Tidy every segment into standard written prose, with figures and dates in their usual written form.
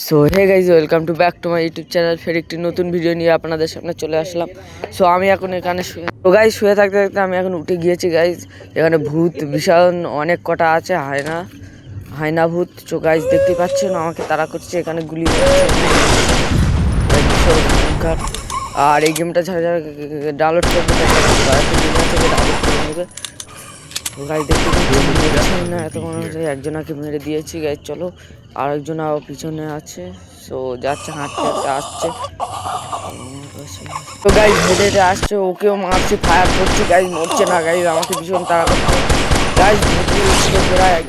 So hey guys, welcome to back to my YouTube channel. ফের একটি নতুন video নিয়ে আপনাদের সামনে চলে আসলাম। সো আমি এখন এখানে শুয়ে থাকতে থাকতে আমি এখন উঠে গিয়েছি গাইজ। এখানে ভূত ভীষণ অনেক কটা আছে, হায়না ভূত। সো গাইজ দেখতে পাচ্ছেন আমাকে তাড়া করছে, এখানে গুলি ভয়ঙ্কর। আর এই গেমটা যারা যারা ডাউনলোড করবে ডাউনলোড করে নেবে। গাইজ দেখতে পাচ্ছেন না, এত মনে হচ্ছে একজনকে মেরে দিয়েছি গাইজ। চলো আরেকজন পিছনে আছে, সো যাচ্ছে হাঁটতে হাঁটতে আসছে। তো গাইজ হেঁটে হেঁটে আসছে, ওকেও মারছে, ফায়ার করছে গাইজ, মরছে না গাইজ। আমাকে ভীষণ তাড়া করছে গাইজ,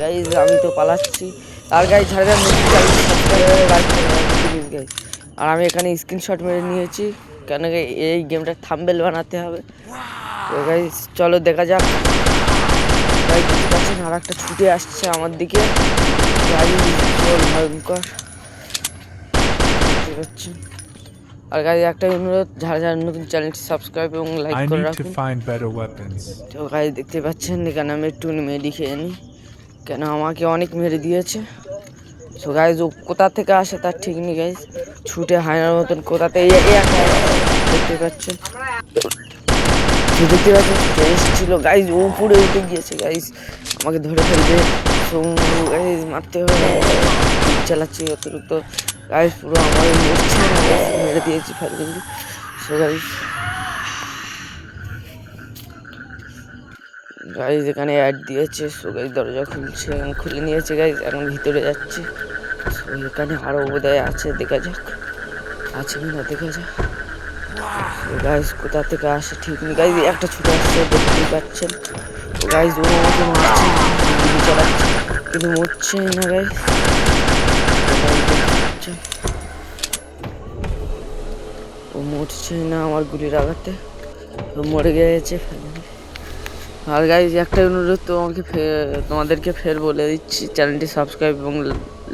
গাইজ আমি তো পালাচ্ছি। আর গাইজ ঝাড় গাইজ। আর আমি এখানে স্ক্রিনশট মেরে নিয়েছি, কেন এই গেমটা থাম্বনেল বানাতে হবে। তো গাইজ চলো দেখা যাক। গাইজ দেখতে পাচ্ছেন আর একটা ছুটে আসছে আমার দিকে, ভয়ঙ্কর দেখতে পাচ্ছেন। আর গাইজ একটা অনুরোধ, যারা যারা নতুন চ্যানেলটি সাবস্ক্রাইব এবং লাইক করে রাখুন। তো গাইজ দেখতে পাচ্ছেন এখানে আমি একটু মেডি খেয়ে নিই, কেন আমাকে অনেক মেরে দিয়েছে। সো গাইজ ও কোথা থেকে আসে তার ঠিক নেই গাইজ, ছুটে হায়নার মতন কোথাতে দেখতে পাচ্ছেন। দেখতে পাচ্ছেন এসেছিল গাইজ, ও উপরে উঠে গিয়েছে গাইজ, আমাকে ধরে ফেলবে। সো গাইজ মারতে হবে, চালাচ্ছি অতিরিক্ত গাইজ, পুরো আমাকে মরছে না, মেরে দিয়েছি ফাইনালি। সো গাইজ এখানে অ্যাড দিয়েছে। সো গাইজ দরজা খুলছে, খুলে নিয়েছে গাইজ, এখন ভিতরে যাচ্ছি। সো এখানে আরও বোধহয় আছে, দেখা যাক আছে কি না, দেখা যাক। গাইজ কোথা থেকে আসে ঠিক নেই গাইজ, একটা ছুটে আসছে দেখতেই পাচ্ছেন। গাইজ ও আমাকে মারছে, গুলি চালাচ্ছে কিন্তু মরছে না গাইজ। ও মরছে না আমার গুলির আঘাতে, ও মরে গিয়েছে। আর গাইজ একটা অনুরোধ তোমাদেরকে ফের বলে দিচ্ছি, চ্যানেলটি সাবস্ক্রাইব এবং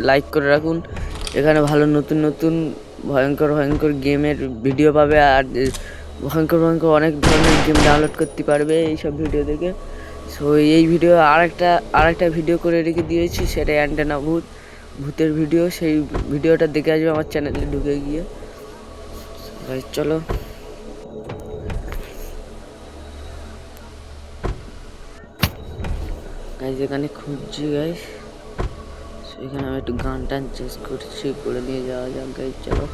লাইক করে রাখুন। এখানে ভালো নতুন নতুন ভয়ঙ্কর ভয়ঙ্কর গেমের ভিডিও পাবে, আর ভয়ঙ্কর ভয়ঙ্কর অনেক ধরনের গেম ডাউনলোড করতে পারবে এইসব ভিডিও দেখে। সো এই ভিডিও আরেকটা ভিডিও করে রেখে দিয়েছি, সেটা অ্যান্টেনা ভূতের ভিডিও। সেই ভিডিওটা দেখে আসবে আমার চ্যানেলে ঢুকে গিয়ে। চলো গাইজ এখানে খুঁজছি গাইজ, এখানে আমি একটু গান টান চেঞ্জ করছি, করে নিয়ে যাওয়া যাক গাইজ। চলো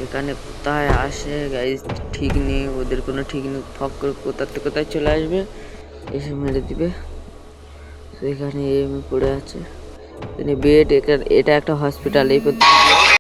এখানে কোথায় আসে গাইজ ঠিক নেই, ওদের কোনো ঠিক নেই, ফক করে কোথার থেকে কোথায় চলে আসবে, এসে মেরে দিবে। তো এখানে পড়ে আছে বেড, এটা একটা হসপিটাল। এই